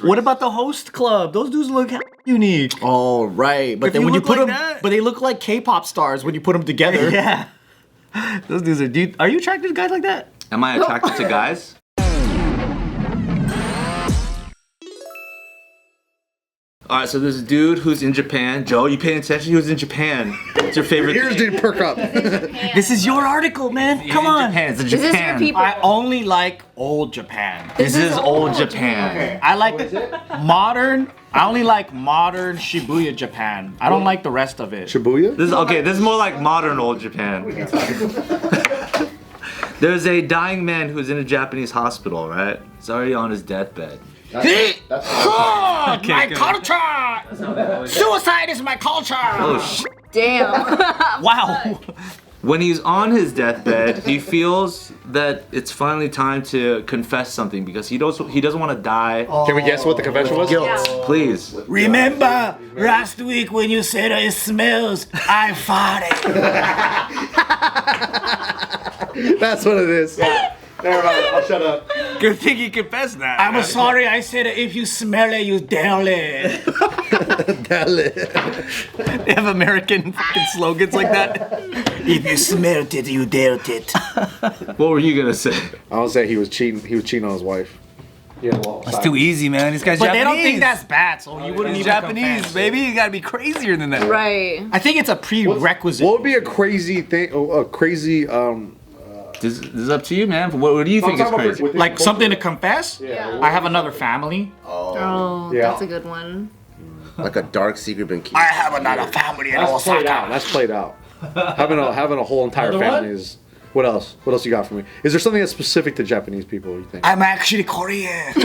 What about the host club? Those dudes look unique. Oh, right. But then when you put them, but they look like K-pop stars when you put them together. Yeah. Those dudes are you attracted to guys like that? Am I attracted to guys? Alright, so there's a dude who's in Japan. Joe, you paying attention? He was in Japan. What's your favorite? Ears didn't perk up. This is your article, man. Come on. Japan. It's in This is Japan. for people. I only like old Japan. This is old Japan. I like modern. I only like modern Shibuya Japan. I don't like the rest of it. Shibuya? This is more like modern old Japan. There's a dying man who's in a Japanese hospital, right? He's already on his deathbed. My culture! Suicide is my culture! Oh shit. Damn. Wow. When he's on his deathbed, he feels that it's finally time to confess something because he doesn't want to die. Can we guess what the confession was? Please. Remember last week when you said it smells? I farted. That's what it is. Never mind, I'll shut up. Good thing he confessed that. I'm sorry I said it. If you smell it, you damn it. They have American fucking slogans like that. If you smelled it, you dared it. What were you gonna say? I would say he was cheating. He was cheating on his wife. Yeah, well, That's too easy, man. These guys But Japanese. they don't think that's bad, so you wouldn't He's even Japanese, confess. baby. You gotta be crazier than that. Right. I think it's a prerequisite. What would be a crazy thing? A crazy This is up to you, man. What do you think is crazy? Like something to confess? Yeah. I have another family. Oh, Yeah. that's a good one. Like a dark secret been kept. I have another family in That's played out. Osaka. That's played out. having a whole entire family is. What else? What else you got for me? Is there something that's specific to Japanese people? You think? I'm actually Korean. Oh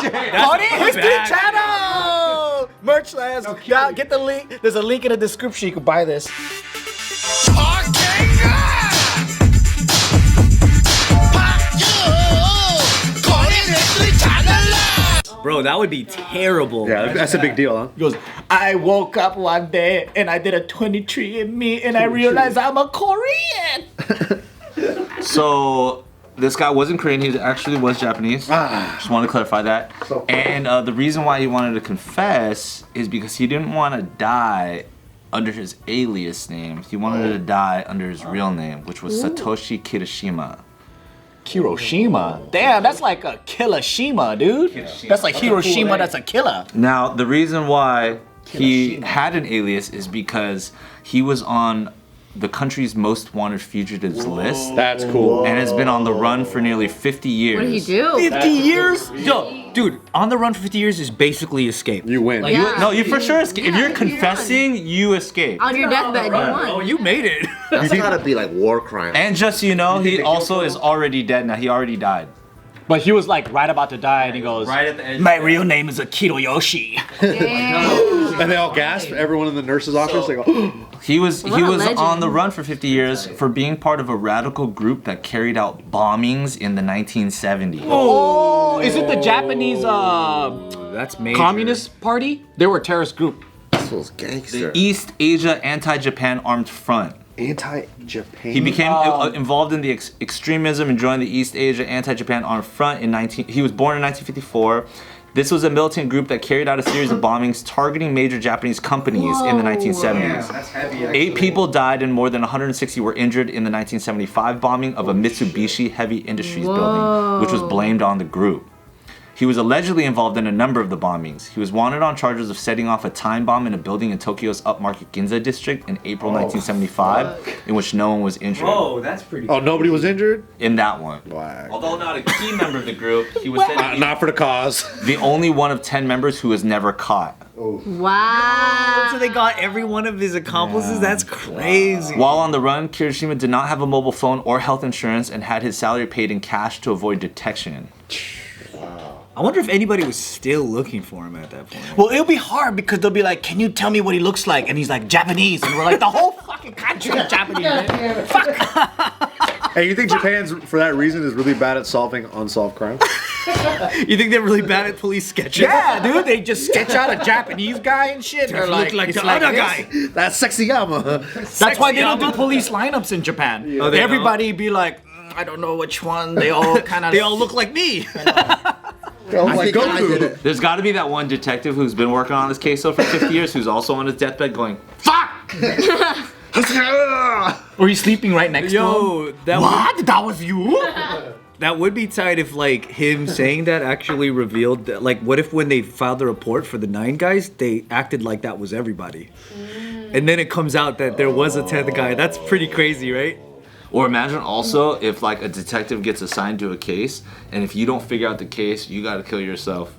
shit. Korean History Channel! Merch lands. Get the link. There's a link in the description. You can buy this. Bro, that would be terrible. Yeah, that's a big deal, huh? He goes, I woke up one day and I did a 23andMe and I realized I'm a Korean. So this guy wasn't Korean. He actually was Japanese. Just want to clarify that. And the reason why he wanted to confess is because he didn't want to die under his alias name. He wanted to die under his real name, which was Satoshi Kirishima. Hiroshima. Damn, that's like a Kirishima, dude. That's like Hiroshima, that's a killer. Now, the reason why he had an alias is because he was on the country's most wanted fugitives list That's cool. and has been on the run for nearly 50 years. What did he do? 50 years? Yo, dude, on the run for 50 years is basically escape. You win. Like, Yeah. you for sure escape. If Yeah, you're you confessing, you escape. On your deathbed, you Oh, won. you made it. That's gotta be like war crime. And just so you know, he also is already dead now. He already died. But he was like right about to die and he goes, Right at the edge. my real name is Akito Yoshi. Damn. And they all gasp. Everyone in the nurse's office. They go. He was What a legend. on the run for 50 years for being part of a radical group that carried out bombings in the 1970s. Oh, is it the Japanese That's major. Communist Party? They were a terrorist group. This was gangster. East Asia Anti-Japan Armed Front. Anti-Japan. He became involved in the extremism and joined the East Asia Anti-Japan Armed Front He was born in 1954. This was a militant group that carried out a series of bombings targeting major Japanese companies in the 1970s. That's heavy. 8 people died and more than 160 were injured in the 1975 bombing of a Mitsubishi Heavy Industries building, which was blamed on the group. He was allegedly involved in a number of the bombings. He was wanted on charges of setting off a time bomb in a building in Tokyo's upmarket Ginza district in April 1975, in which no one was injured. Whoa, that's pretty Oh, nobody was injured? In that one. Black. Although not a key member of the group, he was said to be Not for the cause. the only one of 10 members who was never caught. Wow. So they got every one of his accomplices? That's crazy. While on the run, Kirishima did not have a mobile phone or health insurance and had his salary paid in cash to avoid detection. I wonder if anybody was still looking for him at that point. Well, it'll be hard because they'll be like, can you tell me what he looks like? And he's like, Japanese. And we're like, the whole fucking country is Japanese, man. Fuck. Hey, you think Japan's, for that reason, is really bad at solving unsolved crime? You think they're really bad at police sketching? Yeah, dude, they just sketch out a Japanese guy and shit. They're Look like it's the other this. guy. That's sexy Yama. That's why they don't do police lineups in Japan. Oh, they Everybody be like, I don't know which one. They all kind of. They all look like me. Oh I my think I did Goku. it. There's got to be that one detective who's been working on this case though for 50 years, who's also on his deathbed going, "Fuck!" Or he's sleeping right next to him. Yo, that What? That was you? that would be tight if like him saying that actually revealed that, like, what if when they filed the report for the 9 guys, they acted like that was everybody, and then it comes out that there was a 10th guy. That's pretty crazy, right? Or imagine also if like a detective gets assigned to a case, and if you don't figure out the case, you got to kill yourself.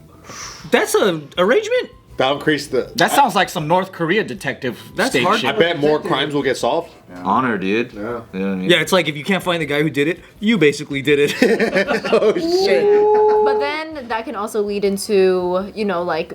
That's an arrangement. That'll increase the. That sounds like some North Korea detective state hard. shit. I bet more crimes will get solved. Honor, dude. Yeah. You know what I mean? Yeah, it's like if you can't find the guy who did it, you basically did it. Oh shit. But then that can also lead into, you know, like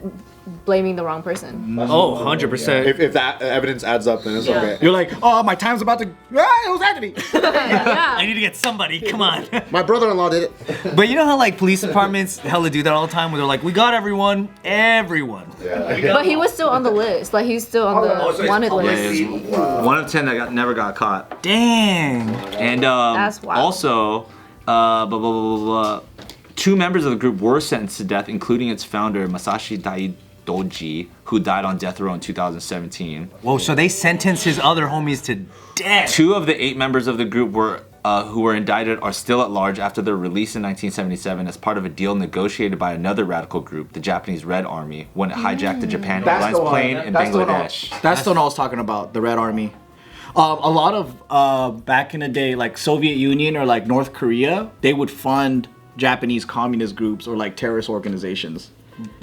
blaming the wrong person. Oh, 100%. If that evidence adds up, then it's Yeah. okay. You're like, oh, my time's about to. Ah, it was Anthony. I Yeah. need to get somebody. Come on. My brother-in-law did it. But you know how like police departments hella do that all the time, where they're like, "We got everyone." But he was still on the list. Like he's still on the wanted Yeah, list. it was 1 of 10 that never got caught. Dang. And That's wild. also, blah, blah, blah, blah, blah. 2 members of the group were sentenced to death, including its founder, Masashi Daidoji, who died on death row in 2017. Whoa, so they sentenced his other homies to death. 2 of the 8 members of the group who were indicted are still at large after their release in 1977 as part of a deal negotiated by another radical group, the Japanese Red Army, when it hijacked the Japan Airlines plane in Bangladesh. That's the one I was talking about, the Red Army. A lot of back in the day, like Soviet Union or like North Korea, they would fund Japanese communist groups or like terrorist organizations.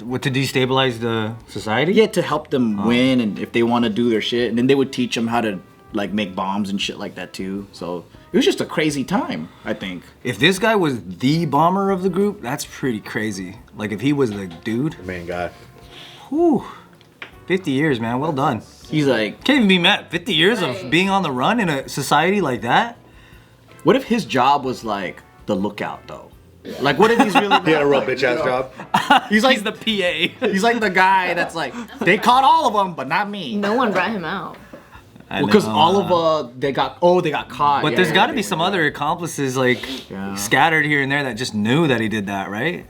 What, to destabilize the society? Yeah, to help them win and if they want to do their shit, and then they would teach them how to like make bombs and shit like that too. So it was just a crazy time, I think. If this guy was the bomber of the group, that's pretty crazy. Like if he was the dude. Main guy. Whew. 50 years, man. Well done. He's like, Can't even be mad. 50 years of Right. being on the run in a society like that? what if his job was like the lookout though? Like what if he's really He had a real bitch ass job. he's like He's the PA. he's like the guy that's like they caught all of them but not me. No one brat him out. Because all of they got caught. But Yeah, there's yeah, got to yeah. be some other accomplices like Yeah. scattered here and there that just knew that he did that, right?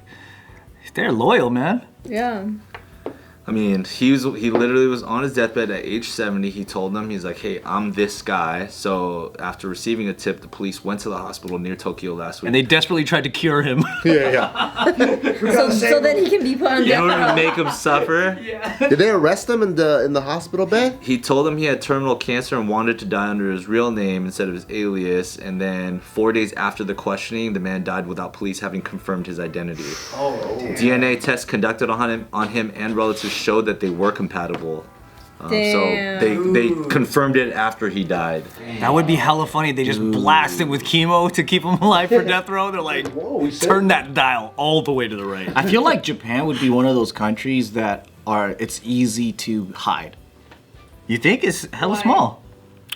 They're loyal, man. Yeah. I mean, he literally was on his deathbed at age 70. He told them, he's like, "Hey, I'm this guy." So after receiving a tip, the police went to the hospital near Tokyo last week. And they desperately tried to cure him. Yeah, yeah. So then he can be put on in death order to row. make him suffer, Did they arrest him in the hospital bed? he told them he had terminal cancer and wanted to die under his real name instead of his alias. And then 4 days after the questioning, the man died without police having confirmed his identity. DNA tests conducted on him and relatives showed that they were compatible. So they confirmed it after he died. That would be hella funny. They just blast him with chemo to keep him alive for death row. They're like, turn that dial all the way to the right. I feel like Japan would be one of those countries that it's easy to hide. You think it's hella small?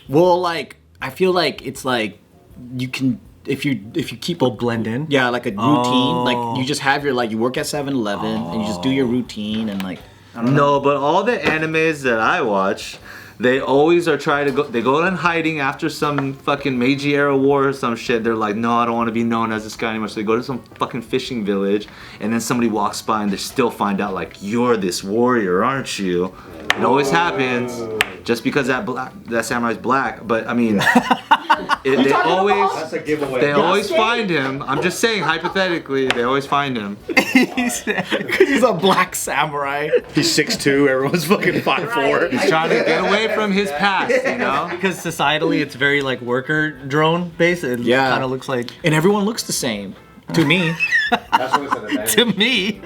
Well, like I feel like it's like you can if you keep a Blend in. yeah like a routine like you just have your like you work at 7-Eleven and you just do your routine and like No, but all the animes that I watch, they always are trying to go. They go in hiding after some fucking Meiji era war or some shit. They're like, no, I don't want to be known as this guy anymore. So they go to some fucking fishing village, and then somebody walks by and they still find out like, you're this warrior, aren't you? It always happens, just because that samurai's black. But I mean, they always. That's a giveaway. They always find him. I'm just saying, hypothetically, they always find him. because he's a black samurai. He's 6'2", everyone's fucking 5'4". He's trying to get away from his past, you know? Because societally, it's very like worker drone based. It Yeah. kind of looks like And everyone looks the same to me. to me.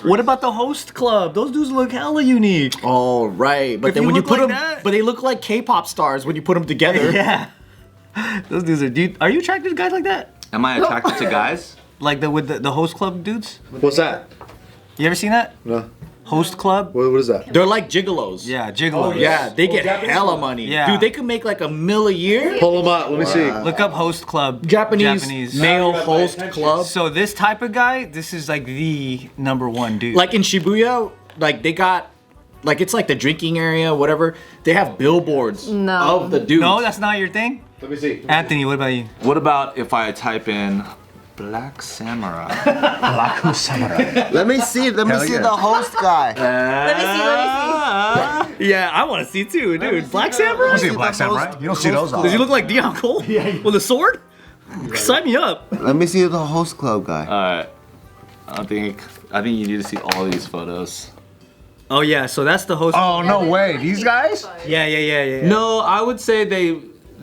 What about the host club? Those dudes look hella unique. Oh right, but If then you when you look put like them, that- but they look like K-pop stars when you put them together. Yeah. Those dudes are. Are you attracted to guys like that? Am I attracted to guys? Like with the host club dudes? What's that? You ever seen that? No. Host club? What is that? They're like gigolos. Yeah, gigolos. Yeah, they get hella money. Yeah. Dude, they could make like $1 million a year. Pull him up. Let me see. Look up host club. Japanese male host club. So this type of guy, this is like the #1 dude. Like in Shibuya, like they got, like it's like the drinking area, whatever. They have billboards No. of the dudes. no, that's not your thing. Let me see. Anthony, what about you? What about if I type in Black Samurai. Let me see the host guy. Let me see. Yeah, I want to see too, dude. Black Samurai? You see a black samurai? You don't see those Does he look like Dion Cole? With a sword? Sign me up. Let me see the host club guy. Alright. I think you need to see all these photos. Oh yeah, so that's the host. Oh, no way. These guys? Yeah. No, I would say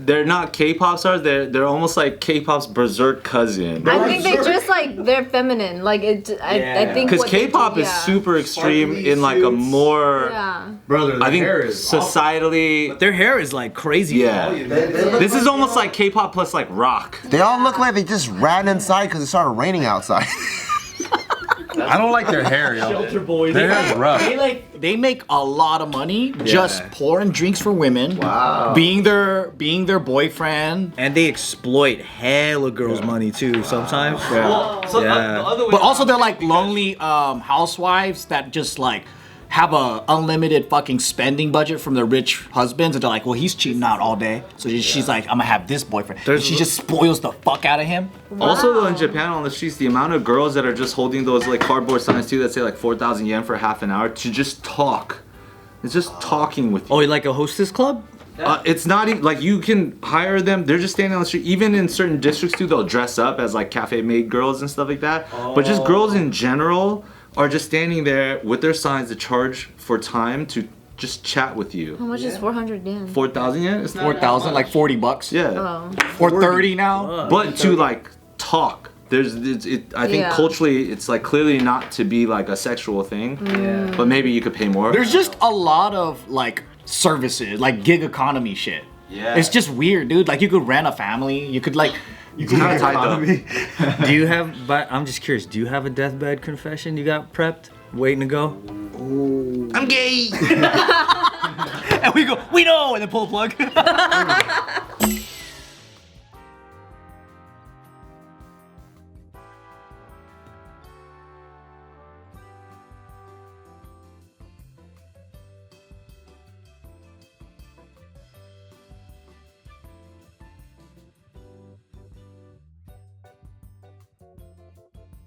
they're not K-pop stars. They're almost like K-pop's berserk cousin. I think they just like they're feminine. Like it. I think Because what they do, K-pop is super extreme in like a more. Yeah. Brother, I think societally. Their hair is like crazy. Yeah. This is almost like K-pop plus like rock. They all look like they just ran inside because it started raining outside. I don't like their hair, yo. Shelter boys. Their hair's rough. They make a lot of money just pouring drinks for women. Wow. Being their boyfriend. And they exploit hella girls' money too sometimes. Yeah. Well, so the other way But also they're like lonely housewives that just like have a unlimited fucking spending budget from their rich husbands, and they're like, well, he's cheating out all day, so she's like, I'm gonna have this boyfriend. And she just spoils the fuck out of him. Also, though, in Japan on the streets, the amount of girls that are just holding those like cardboard signs too that say like 4,000 yen for half an hour to just talk. It's just talking with you. Oh, like a hostess club? It's not even like you can hire them. They're just standing on the street. Even in certain districts too, they'll dress up as like cafe maid girls and stuff like that. But just girls in general are just standing there with their signs to charge for time to just chat with you. How much is 400 yen? 4,000 yen? It's not 4,000, like $40. Yeah. Oh. Or 30 now. But to like talk. I think culturally it's like clearly not to be like a sexual thing. Yeah. But maybe you could pay more. There's just a lot of like services, like gig economy shit. Yeah. It's just weird, dude. Like you could rent a family. You could like. kind of tight though. Do you have, but I'm just curious, do you have a deathbed confession you got prepped? Waiting to go? I'm gay. And we go, we know, and then pull the plug.